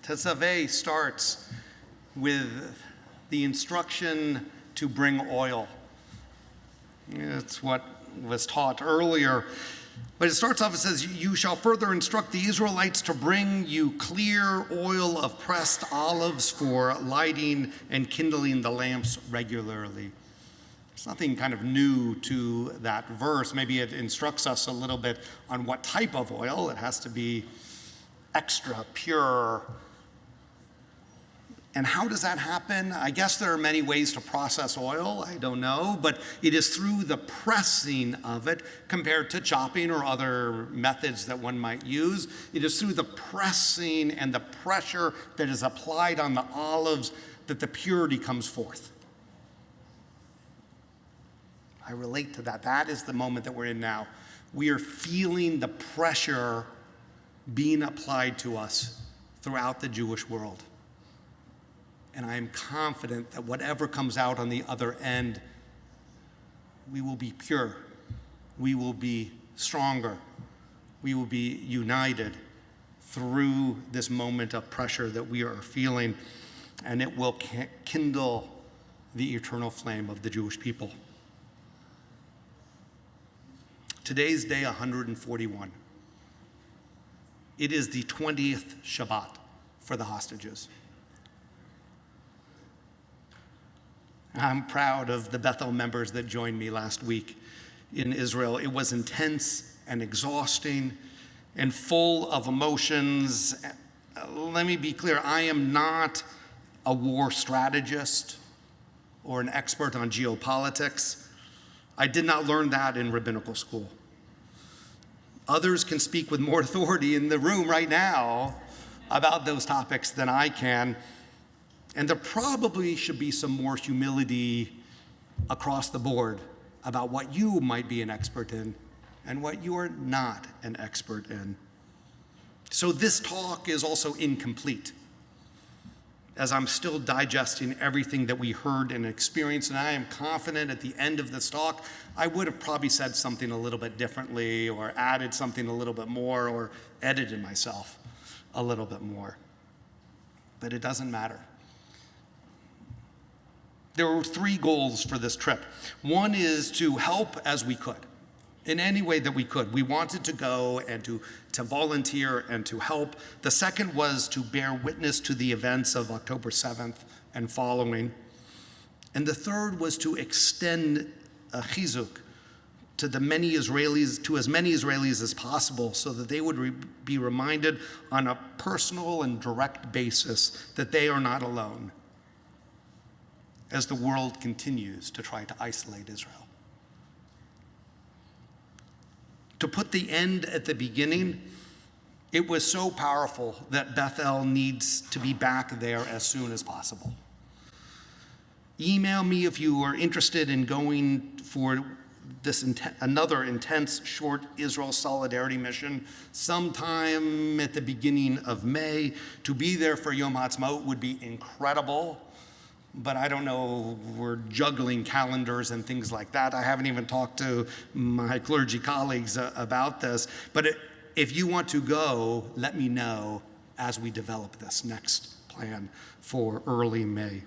Tetzaveh starts with the instruction to bring oil. It's what was taught earlier. But it starts off, it says, "You shall further instruct the Israelites to bring you clear oil of pressed olives for lighting and kindling the lamps regularly." There's nothing kind of new to that verse. Maybe it instructs us a little bit on what type of oil. It has to be extra pure. And how does that happen? I guess there are many ways to process oil. I don't know. But it is through the pressing of it compared to chopping or other methods that one might use. It is through the pressing and the pressure that is applied on the olives that the purity comes forth. I relate to that. That is the moment that we're in now. We are feeling the pressure being applied to us throughout the Jewish world. And I am confident that whatever comes out on the other end, we will be pure. We will be stronger. We will be united through this moment of pressure that we are feeling, and it will kindle the eternal flame of the Jewish people. Today's day 141. It is the 20th Shabbat for the hostages. I'm proud of the Bethel members that joined me last week in Israel. It was intense and exhausting and full of emotions. Let me be clear, I am not a war strategist or an expert on geopolitics. I did not learn that in rabbinical school. Others can speak with more authority in the room right now about those topics than I can. And there probably should be some more humility across the board about what you might be an expert in and what you are not an expert in. So this talk is also incomplete, as I'm still digesting everything that we heard and experienced, and I am confident at the end of this talk, I would have probably said something a little bit differently or added something a little bit more or edited myself a little bit more. But it doesn't matter. There were three goals for this trip. One is to help as we could, in any way that we could. We wanted to go and to volunteer and to help. The second was to bear witness to the events of October 7th and following. And the third was to extend a chizuk to as many Israelis as possible, so that they would be reminded on a personal and direct basis that they are not alone as the world continues to try to isolate Israel. To put the end at the beginning, it was so powerful that Bethel needs to be back there as soon as possible. Email me if you are interested in going for this another intense short Israel solidarity mission sometime at the beginning of May. To be there for Yom HaAtzmaut would be incredible. But I don't know, we're juggling calendars and things like that. I haven't even talked to my clergy colleagues about this. But if you want to go, let me know as we develop this next plan for early May.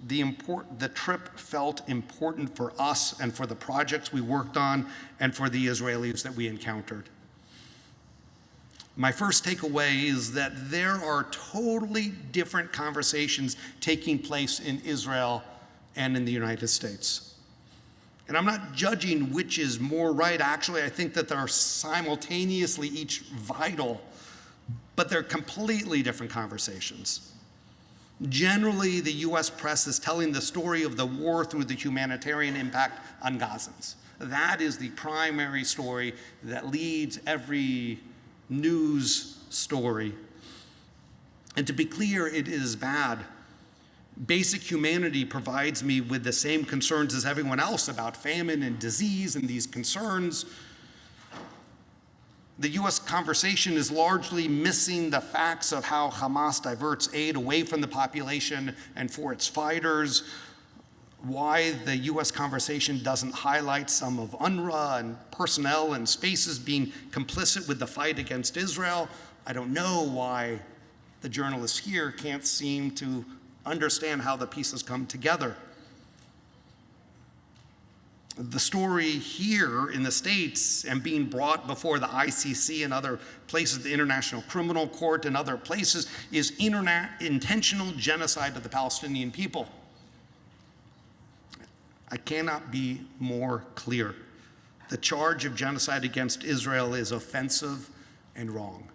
The trip felt important for us and for the projects we worked on and for the Israelis that we encountered. My first takeaway is that there are totally different conversations taking place in Israel and in the United States. And I'm not judging which is more right. Actually, I think that they're simultaneously each vital, but they're completely different conversations. Generally, the US press is telling the story of the war through the humanitarian impact on Gazans. That is the primary story that leads every news story. And to be clear, it is bad. Basic humanity provides me with the same concerns as everyone else about famine and disease and these concerns. The US conversation is largely missing the facts of how Hamas diverts aid away from the population and for its fighters, why the US conversation doesn't highlight some of UNRWA and personnel and spaces being complicit with the fight against Israel. I don't know why the journalists here can't seem to understand how the pieces come together. The story here in the States and being brought before the ICC and other places, the International Criminal Court and other places, is intentional genocide of the Palestinian people. I cannot be more clear. The charge of genocide against Israel is offensive and wrong.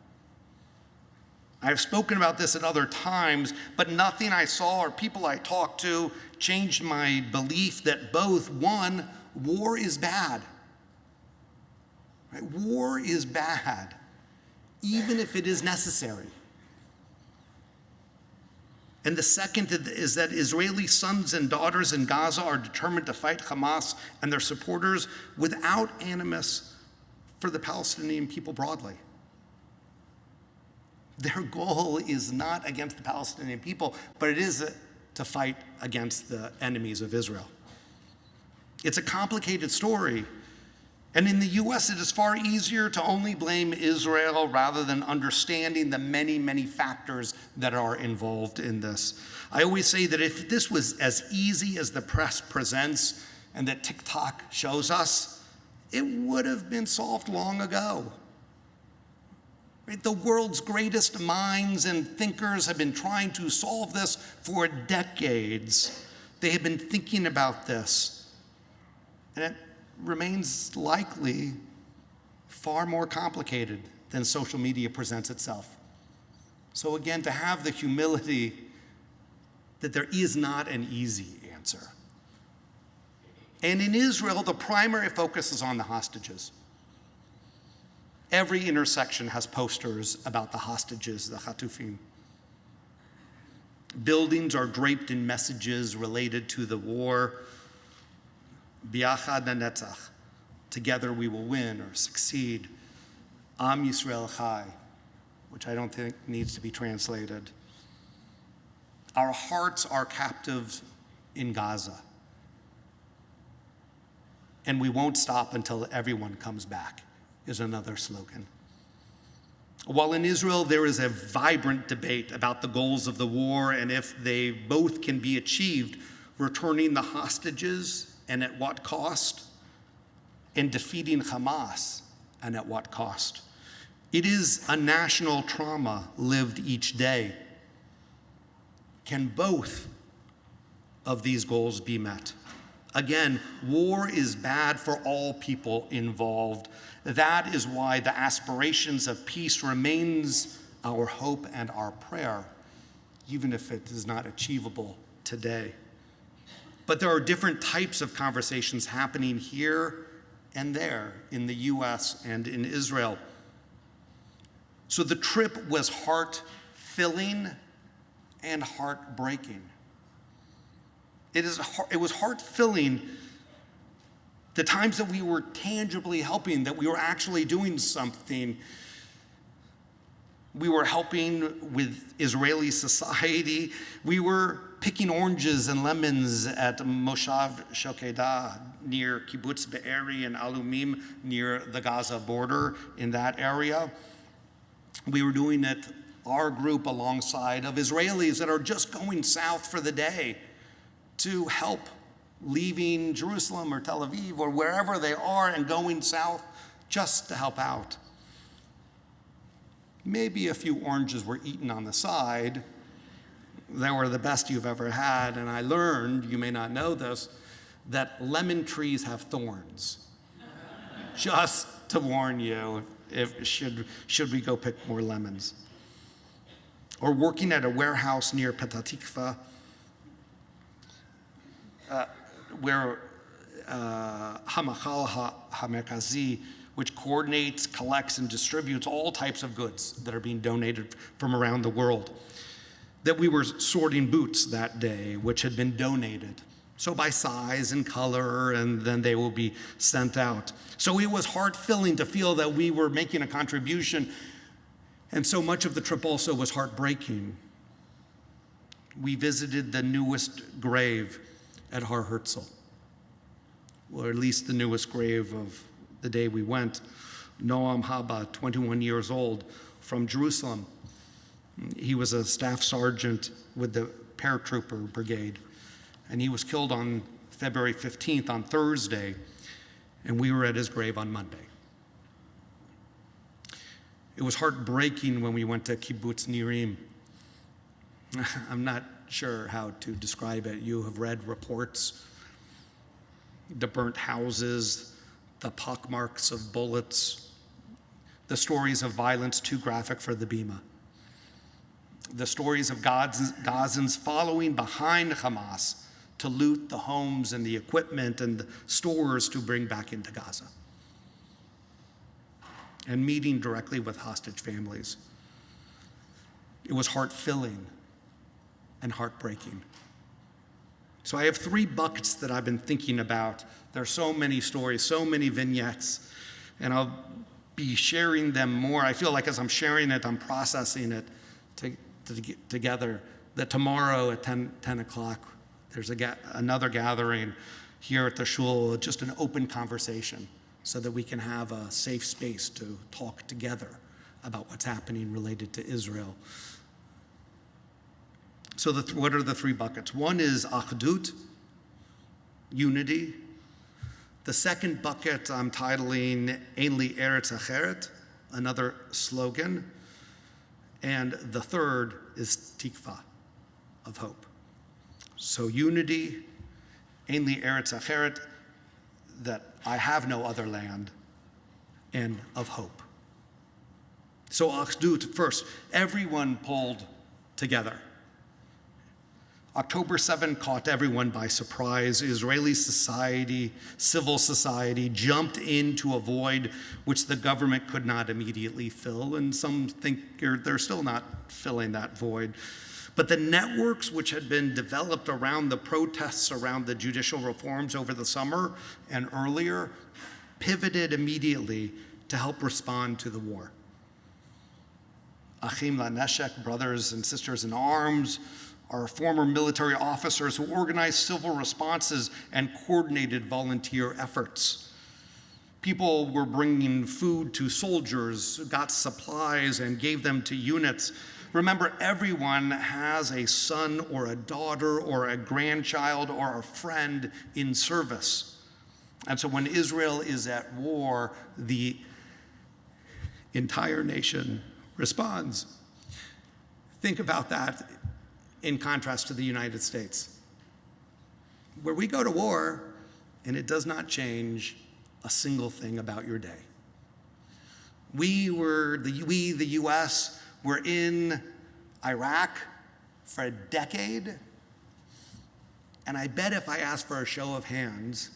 I have spoken about this at other times, but nothing I saw or people I talked to changed my belief that both, one, war is bad. Right? War is bad, even if it is necessary. And the second is that Israeli sons and daughters in Gaza are determined to fight Hamas and their supporters without animus for the Palestinian people broadly. Their goal is not against the Palestinian people, but it is to fight against the enemies of Israel. It's a complicated story. And in the US, it is far easier to only blame Israel rather than understanding the many, many factors that are involved in this. I always say that if this was as easy as the press presents and that TikTok shows us, it would have been solved long ago. Right? The world's greatest minds and thinkers have been trying to solve this for decades. They have been thinking about this. And it remains likely far more complicated than social media presents itself. So again, to have the humility that there is not an easy answer. And in Israel, the primary focus is on the hostages. Every intersection has posters about the hostages, the Hatufim. Buildings are draped in messages related to the war. Biachad Netzach, together we will win or succeed. Am Yisrael Chai, which I don't think needs to be translated. Our hearts are captives in Gaza. And we won't stop until everyone comes back, is another slogan. While in Israel there is a vibrant debate about the goals of the war and if they both can be achieved, returning the hostages and at what cost, and defeating Hamas and at what cost. It is a national trauma lived each day. Can both of these goals be met? Again, war is bad for all people involved. That is why the aspirations of peace remains our hope and our prayer, even if it is not achievable today. But there are different types of conversations happening here and there in the US and in Israel. So the trip was heart-filling and heartbreaking. It was heart-filling the times that we were tangibly helping, that we were actually doing something. We were helping with Israeli society. We were picking oranges and lemons at Moshav Shokedah near Kibbutz Be'eri and Alumim near the Gaza border in that area. We were doing it, our group, alongside of Israelis that are just going south for the day to help, leaving Jerusalem or Tel Aviv or wherever they are and going south just to help out. Maybe a few oranges were eaten on the side. They were the best you've ever had. And I learned, you may not know this, that lemon trees have thorns. Just to warn you, should we go pick more lemons. Or working at a warehouse near Petah Tikva, where Hamachal HaMerkazi, which coordinates, collects, and distributes all types of goods that are being donated from around the world. That we were sorting boots that day, which had been donated. So by size and color, and then they will be sent out. So it was heart-filling to feel that we were making a contribution, and so much of the trip also was heartbreaking. We visited the newest grave at Har Herzl, or at least the newest grave of the day we went. Noam Haba, 21 years old, from Jerusalem. He was a staff sergeant with the paratrooper brigade, and he was killed on February 15th, on Thursday, and we were at his grave on Monday. It was heartbreaking when we went to Kibbutz Nirim. I'm not sure how to describe it. You have read reports, the burnt houses, the pockmarks of bullets, the stories of violence too graphic for the Bima, the stories of Gazans following behind Hamas to loot the homes and the equipment and the stores to bring back into Gaza, and meeting directly with hostage families. It was heart-filling and heartbreaking. So I have 3 buckets that I've been thinking about. There are so many stories, so many vignettes, and I'll be sharing them more. I feel like as I'm sharing it, I'm processing it together, that tomorrow at 10 o'clock, there's another gathering here at the shul, just an open conversation, so that we can have a safe space to talk together about what's happening related to Israel. So what are the 3 buckets? One is achdut, unity. The second bucket I'm titling Ein li Eretz Acheret, another slogan. And the third is tikva, of hope. So unity, Ein li Eretz Acheret, that I have no other land, and of hope. So achdut, first, everyone pulled together. October 7 caught everyone by surprise. Israeli society, civil society, jumped into a void which the government could not immediately fill, and some think they're still not filling that void. But the networks which had been developed around the protests around the judicial reforms over the summer and earlier pivoted immediately to help respond to the war. Achim LaNeshek, brothers and sisters in arms, are former military officers who organized civil responses and coordinated volunteer efforts. People were bringing food to soldiers, got supplies, and gave them to units. Remember, everyone has a son or a daughter or a grandchild or a friend in service. And so when Israel is at war, the entire nation responds. Think about that in contrast to the United States, where we go to war and it does not change a single thing about your day. We, the US, were in Iraq for a decade, and I bet if I asked for a show of hands,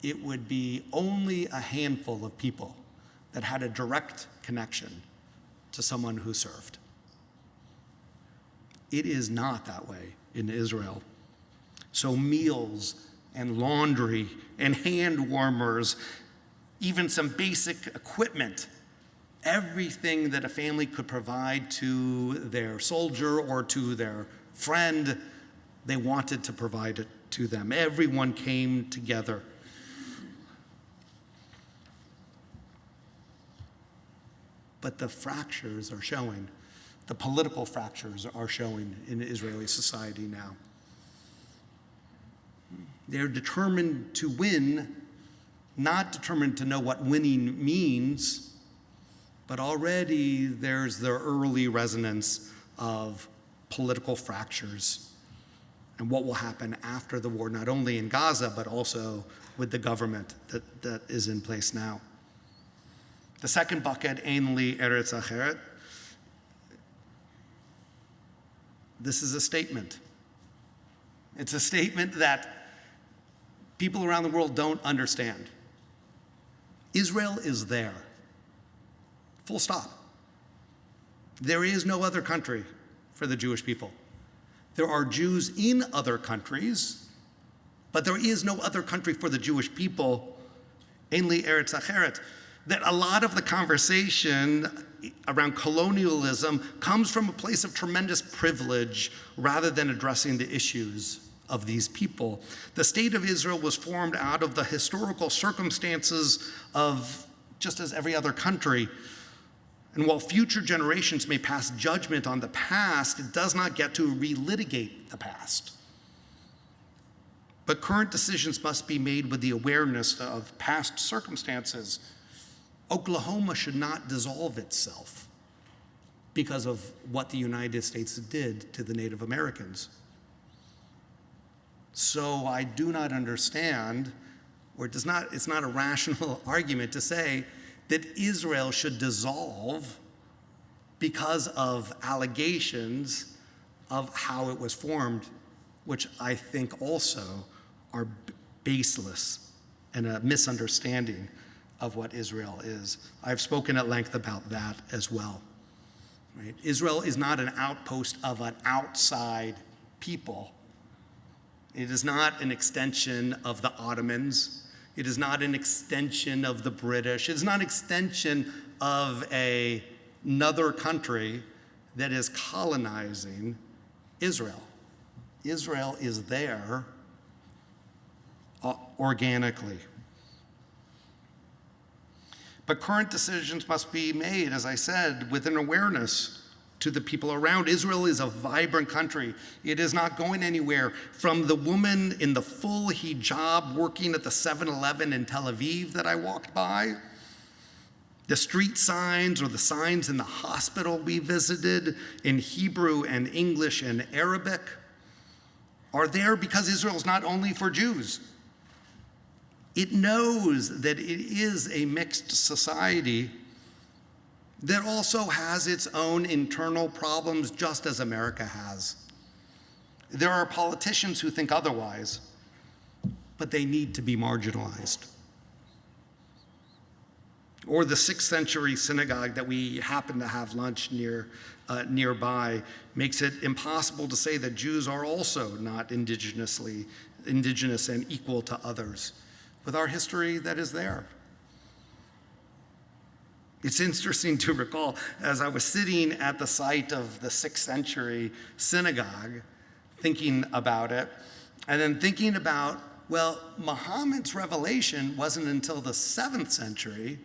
it would be only a handful of people that had a direct connection to someone who served. It is not that way in Israel. So meals and laundry and hand warmers, even some basic equipment, everything that a family could provide to their soldier or to their friend, they wanted to provide it to them. Everyone came together. But the fractures are showing. The political fractures are showing in Israeli society now. They're determined to win, not determined to know what winning means, but already there's the early resonance of political fractures and what will happen after the war, not only in Gaza, but also with the government that is in place now. The second bucket, Ein li Eretz Acheret, this is a statement. It's a statement that people around the world don't understand. Israel is there. Full stop. There is no other country for the Jewish people. There are Jews in other countries, but there is no other country for the Jewish people, Ein li Eretz Acheret. That a lot of the conversation around colonialism comes from a place of tremendous privilege rather than addressing the issues of these people. The state of Israel was formed out of the historical circumstances of just as every other country. And while future generations may pass judgment on the past, it does not get to relitigate the past. But current decisions must be made with the awareness of past circumstances. Oklahoma should not dissolve itself because of what the United States did to the Native Americans. So I do not understand, or it's not a rational argument to say that Israel should dissolve because of allegations of how it was formed, which I think also are baseless and a misunderstanding of what Israel is. I've spoken at length about that as well. Right? Israel is not an outpost of an outside people. It is not an extension of the Ottomans. It is not an extension of the British. It is not an extension of another country that is colonizing Israel. Israel is there organically. But current decisions must be made, as I said, with an awareness to the people around. Israel is a vibrant country. It is not going anywhere. From the woman in the full hijab working at the 7-Eleven in Tel Aviv that I walked by, the street signs or the signs in the hospital we visited in Hebrew and English and Arabic are there because Israel is not only for Jews. It knows that it is a mixed society that also has its own internal problems, just as America has. There are politicians who think otherwise, but they need to be marginalized. Or the 6th century synagogue that we happen to have lunch nearby makes it impossible to say that Jews are also not indigenous and equal to others, with our history that is there. It's interesting to recall, as I was sitting at the site of the 6th century synagogue, thinking about it, and then thinking about, well, Muhammad's revelation wasn't until the 7th century,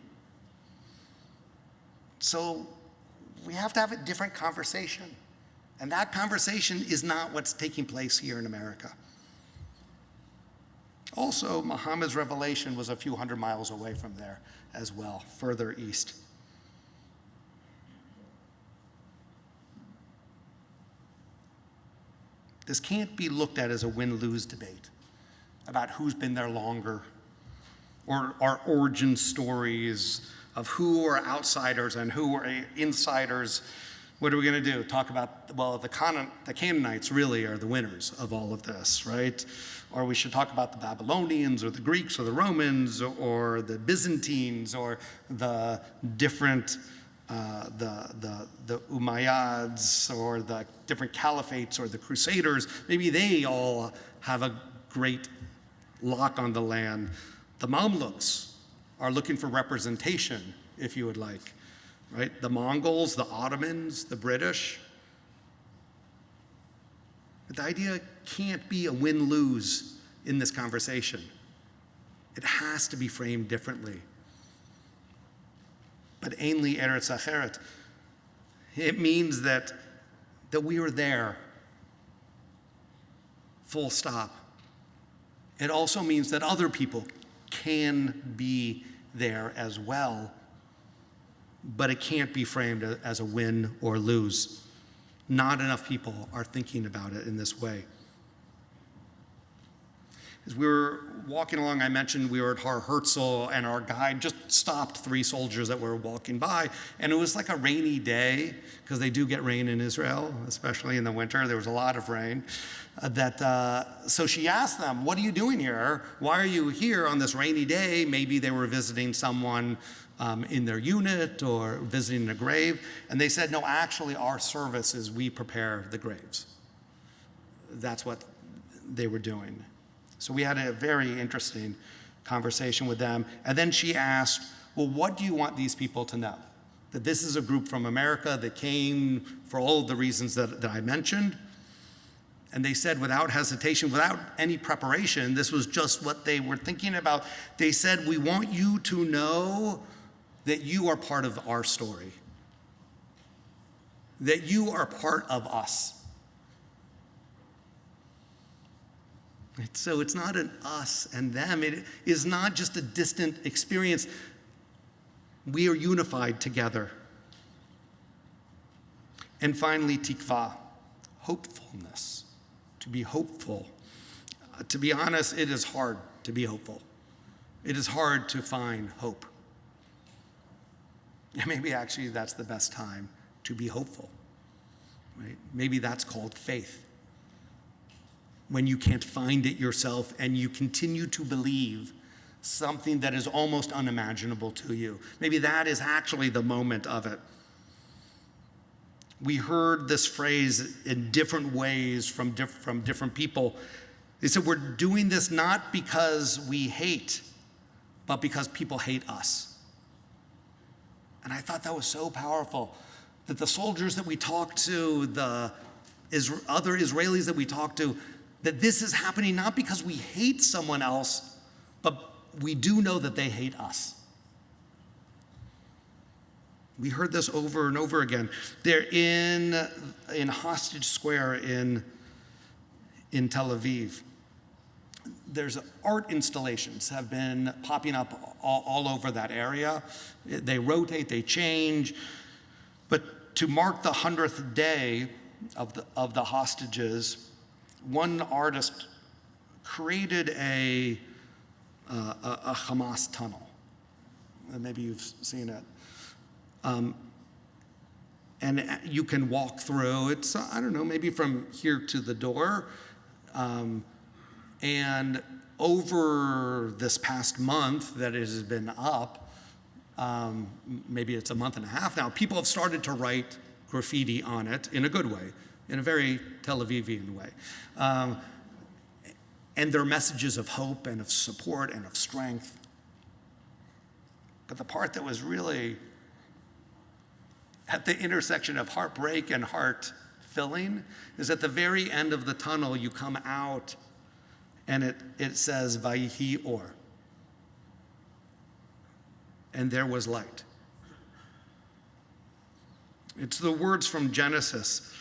so we have to have a different conversation. And that conversation is not what's taking place here in America. Also, Muhammad's revelation was a few hundred miles away from there as well, further east. This can't be looked at as a win-lose debate about who's been there longer, or our origin stories of who are outsiders and who are insiders. What are we going to do? Talk about, well, the Canaanites really are the winners of all of this, right? Or we should talk about the Babylonians or the Greeks or the Romans or the Byzantines or the different, the Umayyads or the different caliphates or the Crusaders. Maybe they all have a great lock on the land. The Mamluks are looking for representation, if you would like. Right? The Mongols, the Ottomans, the British. But the idea can't be a win-lose in this conversation. It has to be framed differently. But Ein li eretz acheret, it means that we are there, full stop. It also means that other people can be there as well, but it can't be framed as a win or lose. Not enough people are thinking about it in this way. As we were walking along, I mentioned we were at Har Herzl, and our guide just stopped 3 soldiers that were walking by, and it was like a rainy day, because they do get rain in Israel, especially in the winter. There was a lot of rain. So she asked them, "What are you doing here? Why are you here on this rainy day?" Maybe they were visiting someone in their unit or visiting a grave. And they said, "No, actually our service is we prepare the graves." That's what they were doing. So we had a very interesting conversation with them. And then she asked, "Well, what do you want these people to know? That this is a group from America that came for all of the reasons that I mentioned?" And they said without hesitation, without any preparation, this was just what they were thinking about. They said, "We want you to know that you are part of our story. that you are part of us. Right? So it's not an us and them. It is not just a distant experience. We are unified together. And finally, tikva, hopefulness, to be hopeful. To be honest, it is hard to be hopeful. It is hard to find hope. And maybe actually that's the best time to be hopeful. Right? Maybe that's called faith. When you can't find it yourself and you continue to believe something that is almost unimaginable to you. Maybe that is actually the moment of it. We heard this phrase in different ways from different people. They said, we're doing this not because we hate, but because people hate us. And I thought that was so powerful, that the soldiers that we talked to, the other Israelis that we talked to, that this is happening not because we hate someone else, but we do know that they hate us. We heard this over and over again. They're in Hostage Square in Tel Aviv. There's art installations have been popping up all over that area. They rotate, they change. But to mark the 100th day of the hostages, one artist created a Hamas tunnel. Maybe you've seen it. And you can walk through. It's, I don't know, maybe from here to the door. And over this past month that it has been up, maybe it's a month and a half now, people have started to write graffiti on it in a good way, in a very Tel Avivian way. And they're messages of hope and of support and of strength. But the part that was really at the intersection of heartbreak and heart filling is at the very end of the tunnel, you come out and it says, Vayihi Or. And there was light. It's the words from Genesis.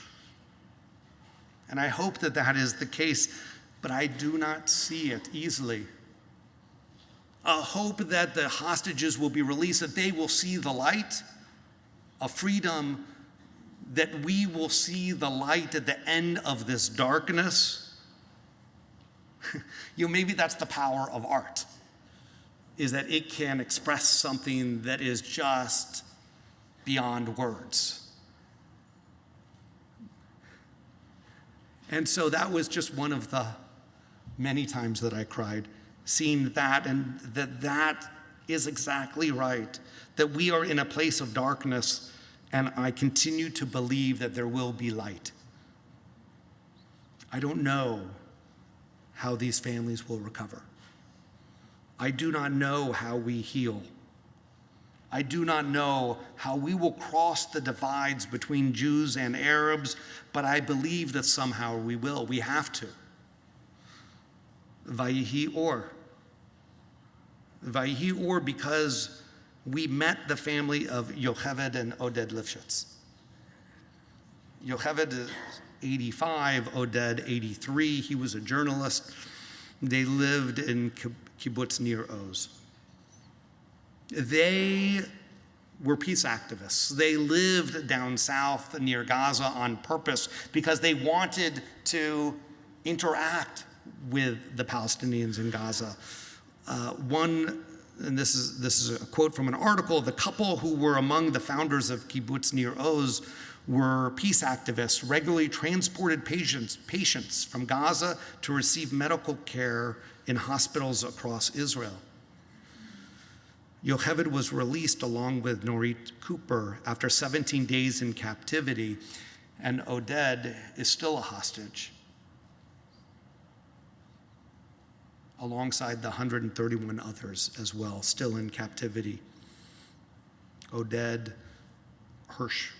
And I hope that that is the case, but I do not see it easily. A hope that the hostages will be released, that they will see the light, a freedom that we will see the light at the end of this darkness. Maybe that's the power of art, is that it can express something that is just beyond words. And so that was just one of the many times that I cried, seeing that, and that is exactly right, that we are in a place of darkness, and I continue to believe that there will be light. I don't know how these families will recover. I do not know how we heal. I do not know how we will cross the divides between Jews and Arabs, but I believe that somehow we will. We have to. Vayihi Or. Vayihi Or, because we met the family of Yocheved and Oded Lifshitz. Yocheved is 85, Oded 83. He was a journalist. They lived in kibbutz Nir Oz. They were peace activists. They lived down south near Gaza on purpose because they wanted to interact with the Palestinians in Gaza. And this is a quote from an article, the couple who were among the founders of kibbutz Nir Oz were peace activists, regularly transported patients from Gaza to receive medical care in hospitals across Israel. Yocheved was released along with Norit Cooper after 17 days in captivity, and Oded is still a hostage, alongside the 131 others as well, still in captivity. Oded, Hirsch,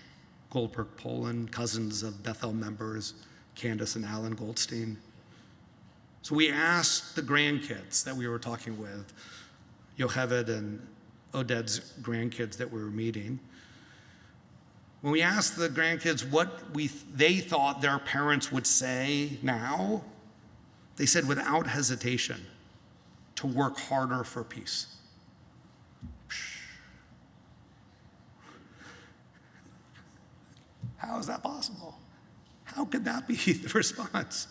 Goldberg, Poland, cousins of Bethel members, Candace and Alan Goldstein. So we asked the grandkids that we were talking with, Yocheved and Oded's grandkids that we were meeting, When we asked the grandkids what they thought their parents would say now, they said without hesitation to work harder for peace. How is that possible? How could that be the response?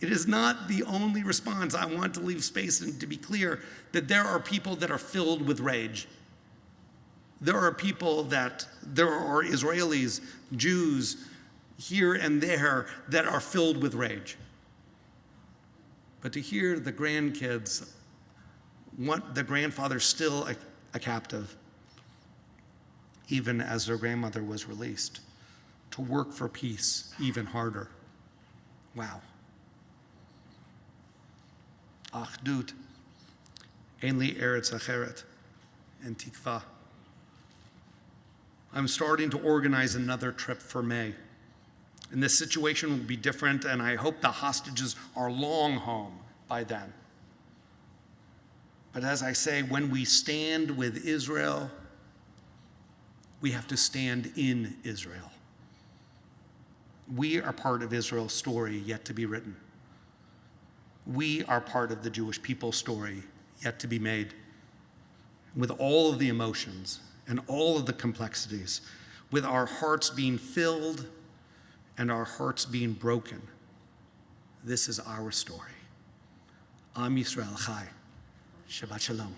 It is not the only response. I want to leave space and to be clear that there are people that are filled with rage. There are Israelis, Jews here and there that are filled with rage. But to hear the grandkids, the grandfather's still a captive, even as their grandmother was released, to work for peace even harder. Wow. Achdut, ein li eretz acheret, and tikva. I'm starting to organize another trip for May. And this situation will be different, and I hope the hostages are long home by then. But as I say, when we stand with Israel, we have to stand in Israel. We are part of Israel's story yet to be written. We are part of the Jewish people's story yet to be made. With all of the emotions and all of the complexities, with our hearts being filled and our hearts being broken, this is our story. Am Yisrael Chai. Shabbat Shalom.